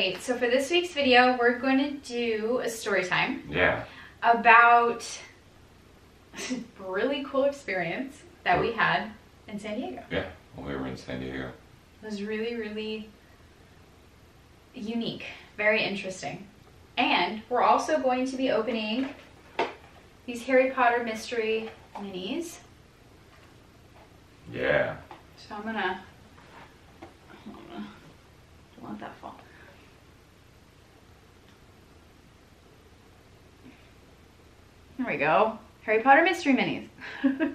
Alright, so for this week's video, we're going to do a story time. Yeah. About a really cool experience that we had in San Diego. Yeah, when we were in San Diego. It was really, really unique, very interesting. And we're also going to be opening these Harry Potter mystery minis. Yeah. So I'm gonna, don't let that fall. There we go. Harry Potter mystery minis. So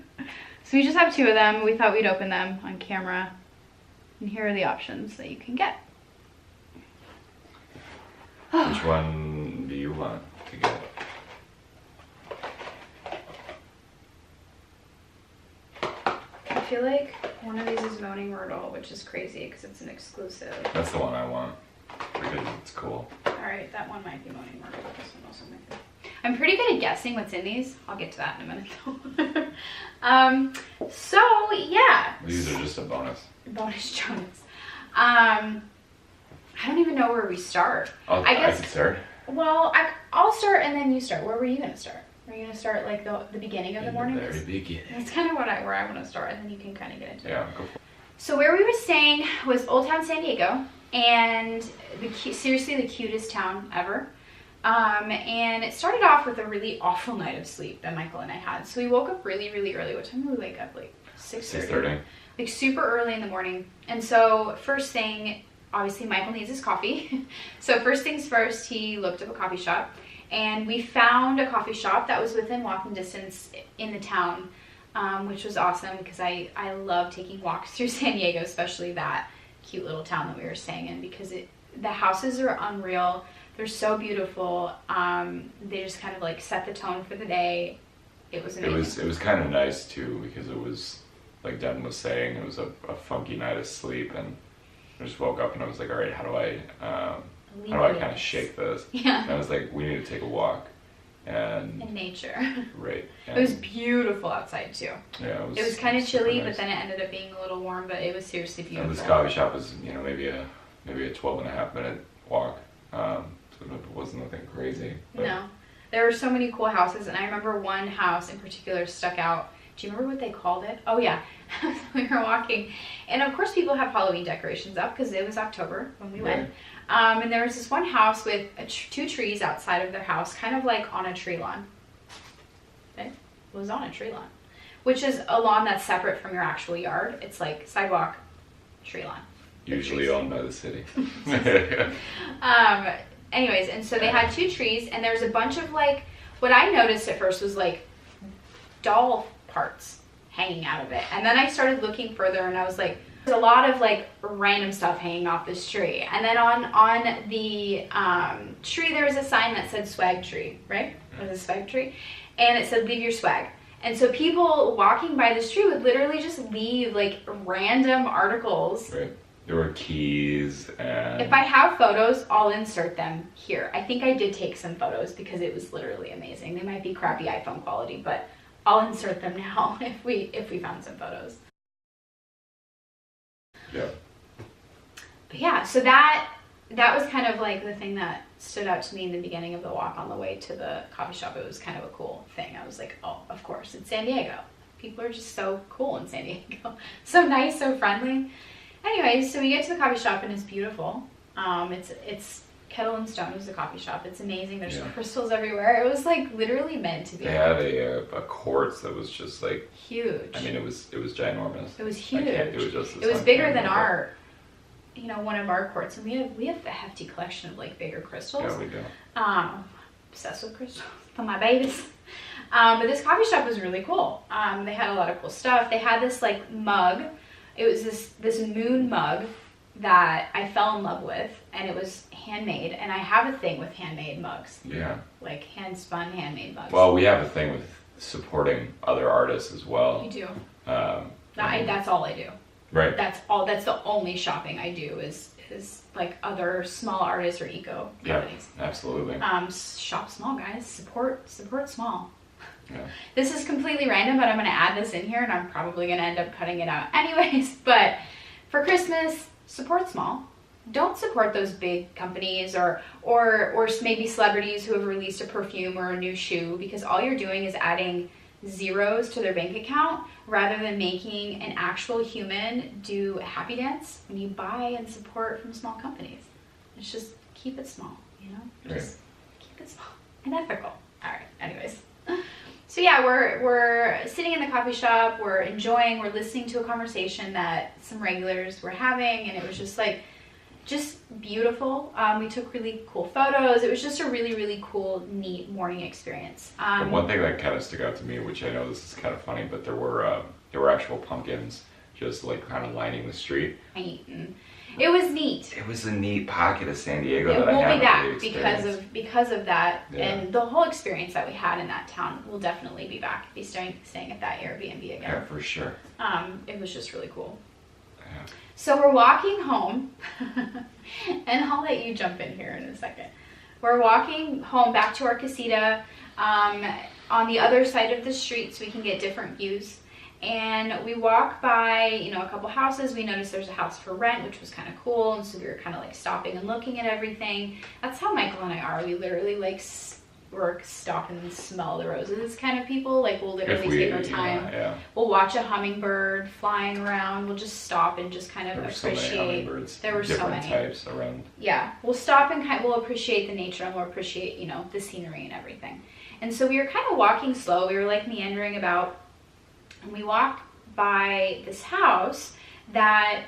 we just have 2 of them. We thought we'd open them on camera. And here are the options that you can get. Which one do you want to get? I feel like one of these is Moaning Myrtle, which is crazy because it's an exclusive. That's the one I want because it's cool. Alright, that one might be Moaning Myrtle, but this one also might be. I'm pretty good at guessing what's in these. I'll get to that in a minute though. So yeah. These are just a bonus. Bonus Jonas. I don't even know where we start. I guess, I could start. Well, I'll start and then you start. Where were you gonna start? Were you gonna start like the beginning of the morning? The very beginning. That's kind of where I want to start, and then you can kind of get into it. Yeah, go for it. So where we were staying was Old Town San Diego, and seriously the cutest town ever. And it started off with a really awful night of sleep that Michael and I had. So we woke up really, really early. What time did we wake up? Like 6:30. Like super early in the morning. And so first thing, obviously Michael needs his coffee. So first things first, he looked up a coffee shop. And we found a coffee shop that was within walking distance in the town, which was awesome because I love taking walks through San Diego, especially that cute little town that we were staying in, because the houses are unreal. They're so beautiful. They just kind of like set the tone for the day. It was amazing. It was kind of nice too because it was, like Devin was saying, it was a funky night of sleep, and I just woke up and I was like, all right, how do I kind of shake this? Yeah. And I was like, we need to take a walk. And in nature. Right. And it was beautiful outside too. Yeah, it was kind of chilly, nice. But then it ended up being a little warm, but it was seriously beautiful. And this coffee shop was, maybe a 12.5-minute walk. So it wasn't nothing crazy. But. No. There were so many cool houses, and I remember one house in particular stuck out. Do you remember what they called it? Oh yeah, we were walking, and of course people have Halloween decorations up because it was October when we went. And there was this one house with 2 trees outside of their house, kind of like on a tree lawn. Okay? It was on a tree lawn, which is a lawn that's separate from your actual yard. It's like sidewalk, tree lawn. Usually owned by the city. Anyways, and so they had 2 trees, and there was a bunch of like, what I noticed at first was like doll parts hanging out of it. And then I started looking further, and I was like, there's a lot of like random stuff hanging off this tree. And then on the tree, there was a sign that said swag tree, right? It was a swag tree. And it said, leave your swag. And so people walking by this tree would literally just leave like random articles. Right. There were keys and... If I have photos, I'll insert them here. I think I did take some photos because it was literally amazing. They might be crappy iPhone quality, but I'll insert them now if we found some photos. Yeah. But yeah, so that was kind of like the thing that stood out to me in the beginning of the walk on the way to the coffee shop. It was kind of a cool thing. I was like, oh, of course, it's San Diego. People are just so cool in San Diego. So nice, so friendly. Anyways, so we get to the coffee shop, and it's beautiful. It's Kettle and Stone is the coffee shop. It's amazing. There's crystals everywhere. It was like literally meant to be. They had a quartz that was just like huge. I mean, it was ginormous. It was huge. It was bigger than our, one of our quartz, and we have a hefty collection of like bigger crystals. Yeah, we do. Obsessed with crystals for my babies. But this coffee shop was really cool. They had a lot of cool stuff. They had this like mug. It was this moon mug that I fell in love with, and it was handmade, and I have a thing with handmade mugs. Yeah. Like hand-spun handmade mugs. Well, we have a thing with supporting other artists as well. You do. That's all I do. Right. That's the only shopping I do is like other small artists or eco companies. Yeah, absolutely. Shop small, guys. Support small. Yeah. This is completely random, but I'm going to add this in here, and I'm probably going to end up cutting it out anyways. But for Christmas, support small. don't support those big companies or maybe celebrities who have released a perfume or a new shoe, because all you're doing is adding zeros to their bank account rather than making an actual human do a happy dance when you buy and support from small companies. It's just keep it small, you know? Just keep it small and ethical. All right, anyways. So yeah, we're sitting in the coffee shop, we're listening to a conversation that some regulars were having, and it was just like, just beautiful. We took really cool photos. It was just a really, really cool, neat morning experience. And one thing that kind of stuck out to me, which I know this is kind of funny, but there were actual pumpkins just like kind of lining the street. It was neat. It was a neat pocket of San Diego It that I will haven't be that really experienced. because of that, Yeah. and the whole experience that we had in that town. We'll definitely be back, staying at that Airbnb again. Yeah, for sure. It was just really cool. Yeah. So we're walking home, and I'll let you jump in here in a second. We're walking home back to our casita on the other side of the street so we can get different views. And we walk by, a couple houses. We noticed there's a house for rent, which was kind of cool. And so we were kind of like stopping and looking at everything. That's how Michael and I are. We literally we're stop and smell the roses kind of people. Like we'll literally take our time. Yeah. We'll watch a hummingbird flying around. We'll just stop and just kind of There were appreciate. so many hummingbirds. There were so many types around. Yeah, we'll stop and we'll appreciate the nature, and we'll appreciate the scenery and everything. And so we were kind of walking slow. We were like meandering about, and we walked by this house that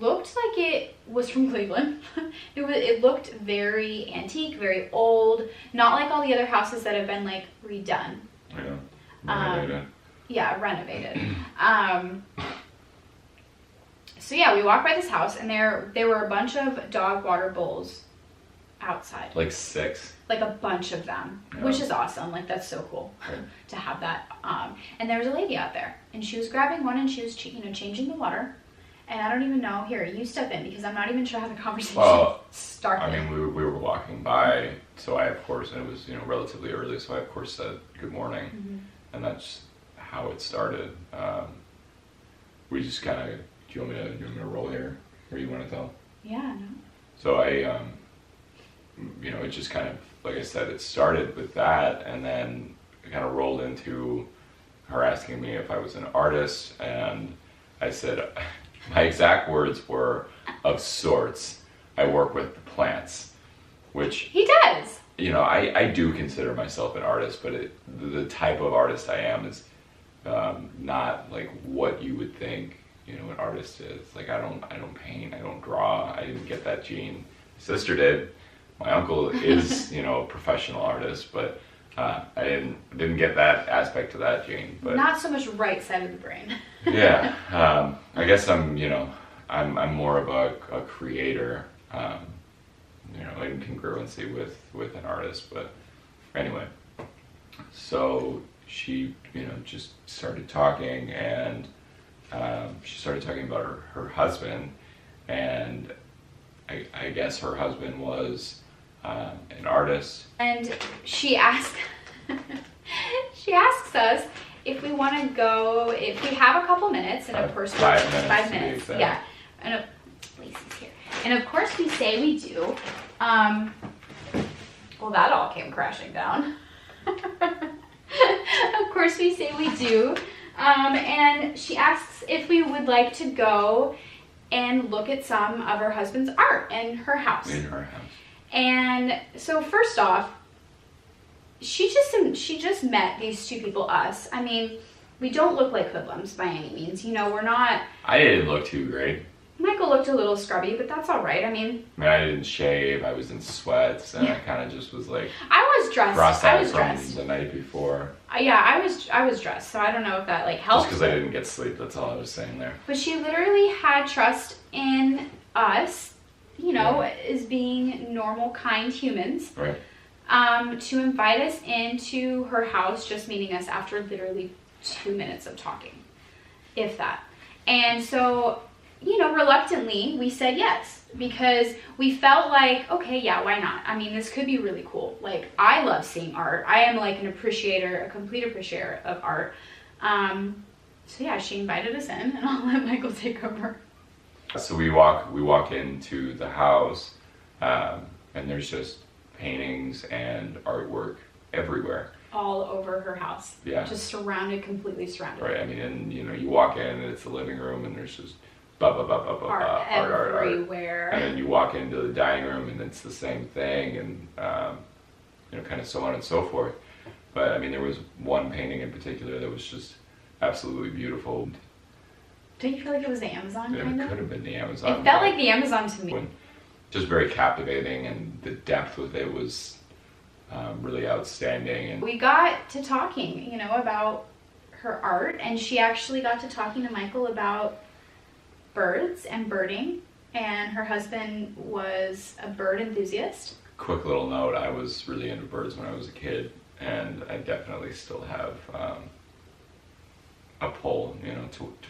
looked like it was from Cleveland. It looked very antique, very old, not like all the other houses that have been like redone. Yeah. Renovated. So yeah, we walked by this house, and there were a bunch of dog water bowls outside. Like 6. Like a bunch of them, which is awesome. Like that's so cool to have that. And there was a lady out there, and she was grabbing one, and she was changing the water. And I don't even know. Here, you step in, because I'm not even sure how the conversation started. I mean, we were walking by, so I of course, and it was relatively early, so I of course said good morning, and that's how it started. We just kind of. Do you want me to roll here, or you want to tell? Yeah, no. So I, it just kind of, like I said, it started with that, and then it kind of rolled into her asking me if I was an artist, and I said, my exact words were, of sorts, I work with the plants, which... He does! I do consider myself an artist, but the type of artist I am is not like what you would think, an artist is. Like, I don't paint, I don't draw, I didn't get that gene. My sister did. My uncle is, a professional artist, but I didn't get that aspect to that gene. But not so much right side of the brain. Yeah, I guess I'm more of a creator, in congruency with an artist. But anyway, so she, just started talking, and she started talking about her husband, and I guess her husband was an artist. And she asks us if we want to go, if we have a couple minutes, and of course 5 minutes, yeah. And Lacey's here, and of course we say we do. Well, that all came crashing down. Of course we say we do. And she asks if we would like to go and look at some of her husband's art in her house. And so first off, she just met these two people, us. I mean, we don't look like hoodlums by any means. We're not... I didn't look too great. Michael looked a little scrubby, but that's all right. I mean, I didn't shave. I was in sweats, and I kind of just was like... I was dressed. I was dressed the night before. Yeah, I was dressed, so I don't know if that helped. Just because I didn't get sleep, that's all I was saying there. But she literally had trust in us, as being normal, kind humans. Right. To invite us into her house, just meeting us after literally 2 minutes of talking, if that. And so, reluctantly, we said yes, because we felt like, okay, yeah, why not? I mean, this could be really cool. Like, I love seeing art. I am like a complete appreciator of art. So yeah, she invited us in, and I'll let Michael take over. So we walk into the house, and there's just paintings and artwork everywhere. All over her house. Yeah. Just completely surrounded. Right. I mean, and you walk in and it's the living room and there's just art everywhere. And then you walk into the dining room and it's the same thing, and kind of so on and so forth. But I mean, there was one painting in particular that was just absolutely beautiful. Don't you feel like it was the Amazon? It could have been the Amazon. It felt like the Amazon to me. Just very captivating, and the depth with it was really outstanding. And we got to talking, about her art, and she actually got to talking to Michael about birds and birding, and her husband was a bird enthusiast. Quick little note, I was really into birds when I was a kid, and I definitely still have a pull,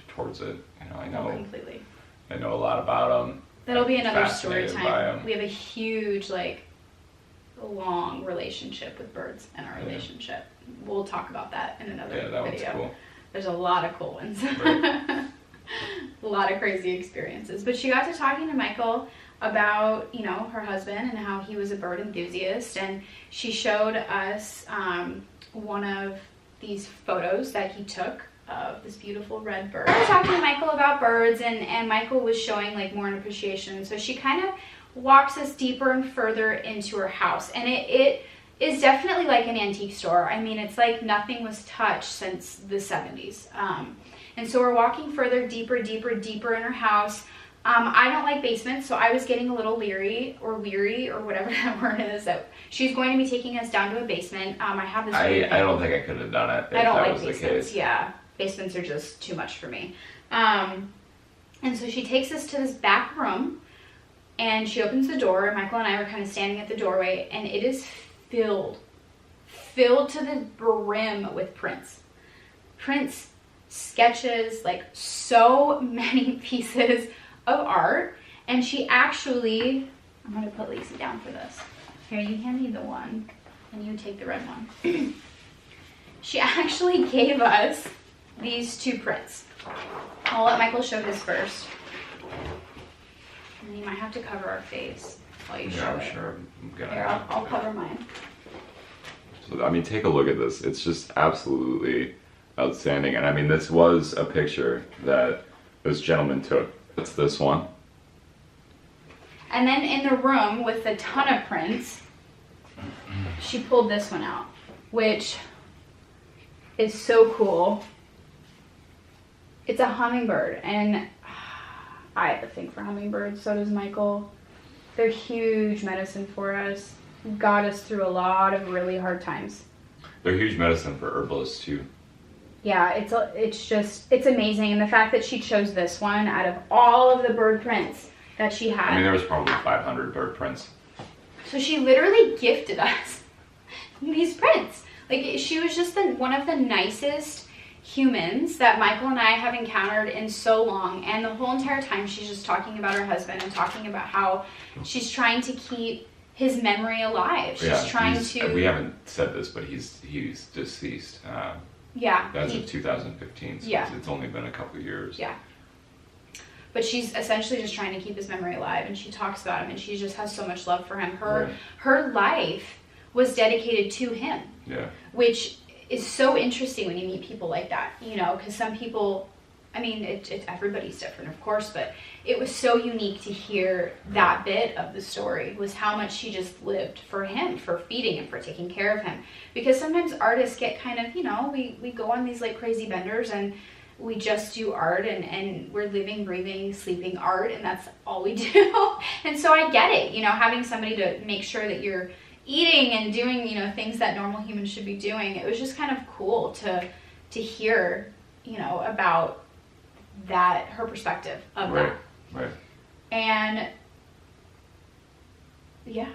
towards it. I know completely. I know a lot about them. That'll be another story time. We have a huge, long relationship with birds and our relationship. We'll talk about that in another video. One's cool. There's a lot of cool ones. Right. A lot of crazy experiences. But she got to talking to Michael about, her husband and how he was a bird enthusiast. And she showed us one of these photos that he took of this beautiful red bird. I was talking to Michael about birds, and Michael was showing more an appreciation. So she kind of walks us deeper and further into her house. And it is definitely like an antique store. I mean, it's like nothing was touched since the 70s. And so we're walking further, deeper in her house. I don't like basements, so I was getting a little leery or whatever that word is, that she's going to be taking us down to a basement. I have this. I don't think I could have done it if I don't that like was basements. the case. Yeah, basements are just too much for me. And so she takes us to this back room, and she opens the door. Michael and I were kind of standing at the doorway, and it is filled to the brim with prints. Prints, sketches, so many pieces of art. And she actually, I'm going to put Lacey down for this. Here, you hand me the one, and you take the red one. She actually gave us these two prints. I'll let Michael show his first. And you might have to cover our face while you show it. I'm sure. Here, I'll cover mine. So, I mean, take a look at this. It's just absolutely outstanding. And I mean, this was a picture that this gentleman took. It's this one. And then in the room with a ton of prints, she pulled this one out, which is so cool. It's a hummingbird, and I have a thing for hummingbirds, so does Michael. They're huge medicine for us. Got us through a lot of really hard times. They're huge medicine for herbalists too. Yeah, it's amazing. And the fact that she chose this one out of all of the bird prints that she had. I mean, there was probably 500 bird prints. So she literally gifted us these prints. She was just one of the nicest humans that Michael and I have encountered in so long. And the whole entire time she's just talking about her husband and talking about how she's trying to keep his memory alive. She's trying to... We haven't said this, but he's deceased. Yeah. As of 2015, so it's only been a couple of years. Yeah. But she's essentially just trying to keep his memory alive, and she talks about him, and she just has so much love for him. Her life was dedicated to him. Yeah. Which is so interesting when you meet people like that, because some people, I mean, everybody's different, of course, but it was so unique to hear that bit of the story, was how much she just lived for him, for feeding him, for taking care of him. Because sometimes artists get kind of, we go on these crazy benders and we just do art and we're living, breathing, sleeping art, and that's all we do. And so I get it, having somebody to make sure that you're eating and doing, things that normal humans should be doing. It was just kind of cool to hear, about that, her perspective of that. Right. And yeah,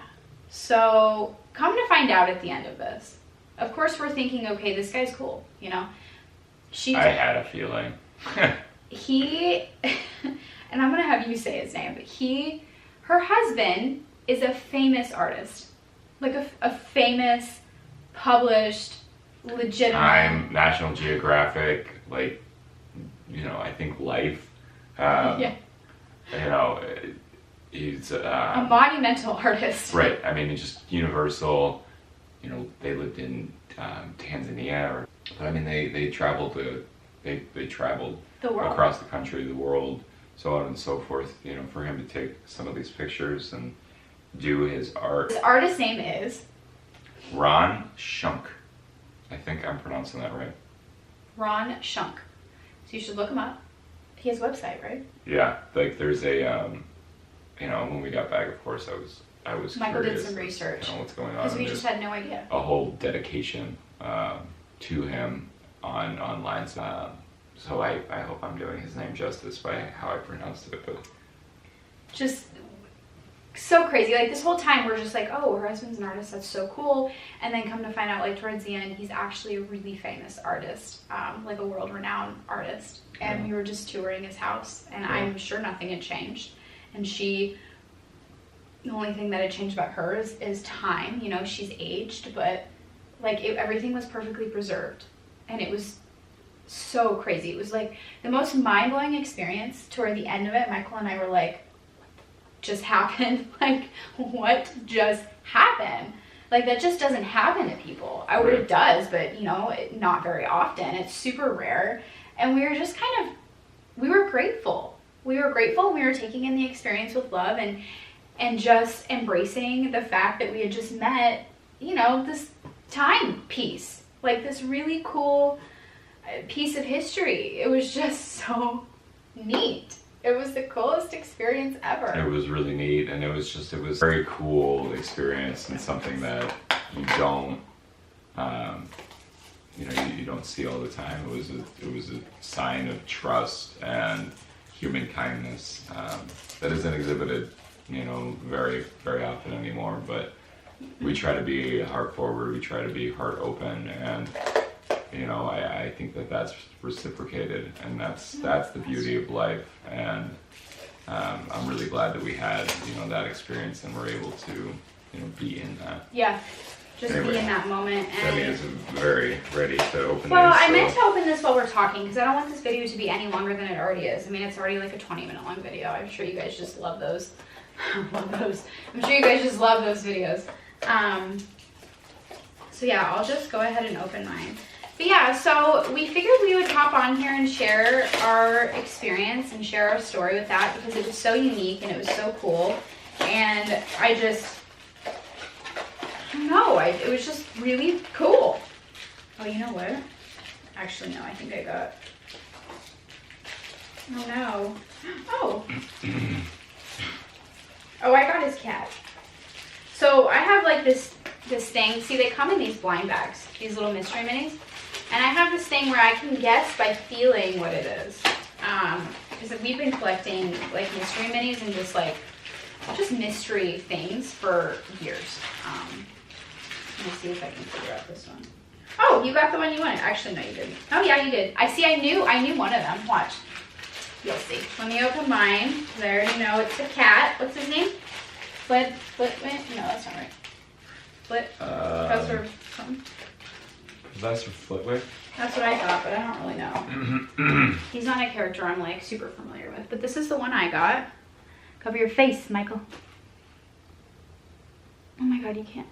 so come to find out at the end of this, of course we're thinking, okay, this guy's cool, I had a feeling. He, and I'm gonna have you say his name, but her husband is a famous artist, a famous, published, legitimate. Time, National Geographic, I think Life. Yeah. you know, he's a monumental artist. right. I mean, he's just universal. You know, they lived in Tanzania, but I mean, they traveled they traveled The world. across the country, the world, so on and so forth. You know, for him to take some of these pictures and do his art. His artist name is Ron Shunk. I think I'm pronouncing that right. Ron Shunk. So you should look him up. He has a website, right? Yeah, like there's a, you know, when we got back, of course, I was Michael curious did some as research. to, you know, what's going on. Because we And just there's had no idea. a whole dedication to him online. So I hope I'm doing his name justice by how I pronounced it, but Just so crazy. Like this whole time we're just like, oh, her husband's an artist, that's so cool. And then come to find out, like towards the end, he's actually a really famous artist, like a world-renowned artist. And we were just touring his house, and I'm sure nothing had changed. And the only thing that had changed about her is time. You know, she's aged, but like everything was perfectly preserved. And it was so crazy. It was like the most mind-blowing experience. Toward the end of it, Michael and I were like, just happened? Like, what just happened? Like, that just doesn't happen to people. It does, but, you know, not very often. It's super rare. And we were just kind of, we were grateful. We were grateful. We were taking in the experience with love and just embracing the fact that we had just met, you know, this timepiece. Like, this really cool piece of history. It was just so neat. It was the coolest experience ever. it was really neat, and it was a very cool experience, and something that you don't, you know, you don't see all the time. It was a sign of trust and human kindness that isn't exhibited, you know, very, very often anymore. But we try to be heart forward. We try to be heart open, and you know, I think that's reciprocated, and that's the beauty of life. And I'm really glad that we had, you know, that experience, and we're able to, you know, be in that. Yeah, just Anyway, be in that moment. And Debbie is very ready to open well, these. I meant to open this while we're talking because I don't want this video to be any longer than it already is. I mean, it's already like a 20-minute long video. I'm sure you guys just love those. Love those. I'm sure you guys just love those videos. So yeah, I'll just go ahead and open mine. But yeah, so we figured we would hop on here and share our experience and share our story with that because it was so unique and it was so cool. And I don't know, it was just really cool. Oh, you know what? Actually, no, I think I got, oh no. Oh. Oh, I got his cat. So I have like this thing. See, they come in these blind bags, these little mystery minis. And I have this thing where I can guess by feeling what it is. Because we've been collecting like mystery minis and just mystery things for years. Let me see if I can figure out this one. Oh, you got the one you wanted. Actually, no, you didn't. Oh yeah, you did. I knew one of them. Watch. You'll see. Let me open mine, because I already know it's the cat. What's his name? Wait, no, that's not right. Professor something? Professor Flitwick? That's what I thought, but I don't really know. He's not a character I'm like super familiar with, but this is the one I got. Cover your face, Michael. Oh my god, you can't.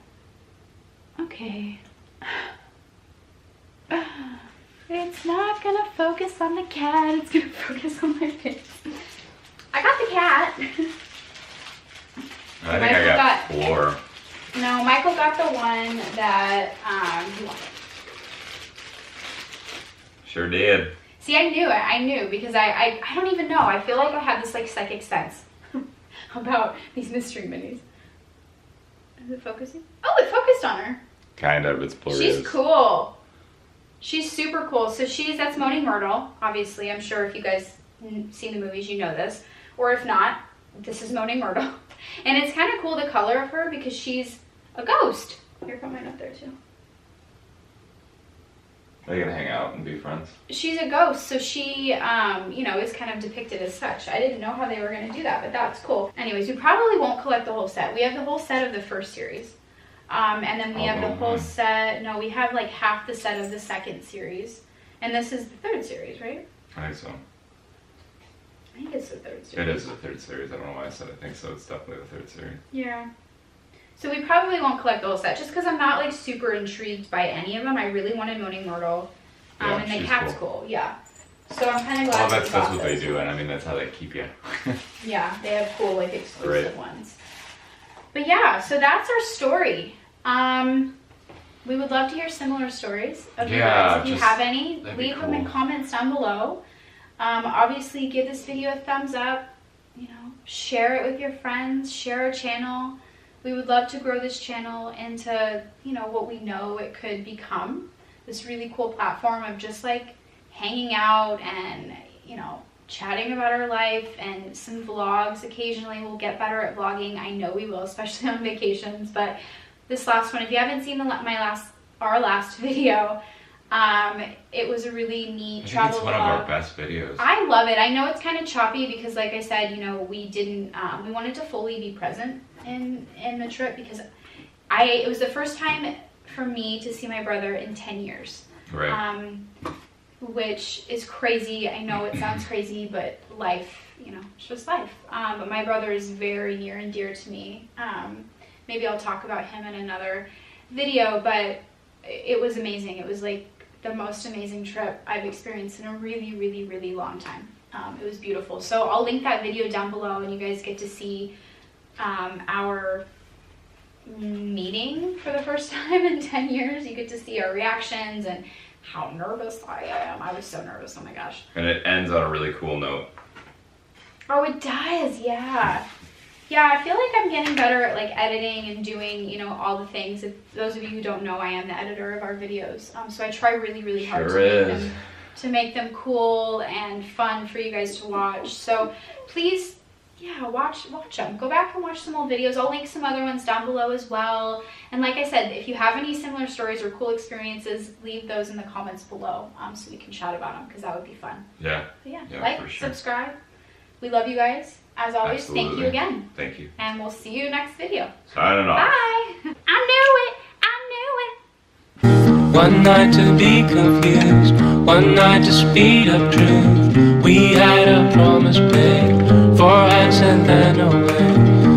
Okay. It's not gonna focus on the cat, it's gonna focus on my face. I got the cat. I think I got 4. No, Michael got the one that he wanted. Sure did. See, I knew because I don't even know. I feel like I have this like psychic sense about these mystery minis. Is it focusing? Oh, it focused on her. Kind of, it's blurry. She's cool. She's super cool. So that's Moaning Myrtle, obviously. I'm sure if you guys seen the movies, you know this. Or if not, this is Moaning Myrtle. And it's kind of cool the color of her because she's a ghost. Here, put mine up there too. Are they gonna hang out and be friends? She's a ghost, so she, you know, is kind of depicted as such. I didn't know how they were going to do that, but that's cool. Anyways, we probably won't collect the whole set. We have the whole set of the first series. And then we have the whole set. No, we have like half the set of the second series. And this is the third series, right? I think so. I think it's the third series. It is the third series. I don't know why I said I think so. It's definitely the third series. Yeah. So we probably won't collect the whole set just because I'm not like super intrigued by any of them. I really wanted Moaning Myrtle. And the cat's cool. Yeah. So I'm kind of glad. Well, that's what they do, and I mean that's how they keep you. Yeah, they have cool like exclusive ones. But yeah, so that's our story. We would love to hear similar stories of you guys. If you have any, leave them in comments down below. Obviously, give this video a thumbs up. You know, share it with your friends. Share our channel. We would love to grow this channel into, you know, what we know it could become. This really cool platform of just like hanging out and, you know, chatting about our life and some vlogs. Occasionally we'll get better at vlogging. I know we will, especially on vacations. But this last one, if you haven't seen our last video, it was a really neat travel vlog. It's one of our best videos. I love it. I know it's kind of choppy because, like I said, you know, we didn't. We wanted to fully be present in the trip because it was the first time for me to see my brother in 10 years. Right. Which is crazy. I know it sounds crazy, but life, you know, it's just life. But my brother is very near and dear to me. Maybe I'll talk about him in another video, but it was amazing. It was like the most amazing trip I've experienced in a really, really, really long time. It was beautiful. So I'll link that video down below and you guys get to see our meeting for the first time in 10 years. You get to see our reactions and how nervous I am. I was so nervous, oh my gosh. And it ends on a really cool note. Oh, it does, yeah. Yeah, I feel like I'm getting better at like editing and doing, you know, all the things. If those of you who don't know, I am the editor of our videos. So I try really, really hard to make them cool and fun for you guys to watch. So please, yeah, watch them. Go back and watch some old videos. I'll link some other ones down below as well. And like I said, if you have any similar stories or cool experiences, leave those in the comments below so we can chat about them because that would be fun. Yeah. But yeah, like, subscribe. We love you guys. As always, absolutely. Thank you again. Thank you. And we'll see you next video. Signing off. Bye. I knew it. One night to be confused, one night to speed up truth. We had a promise big, 4 hands and then away.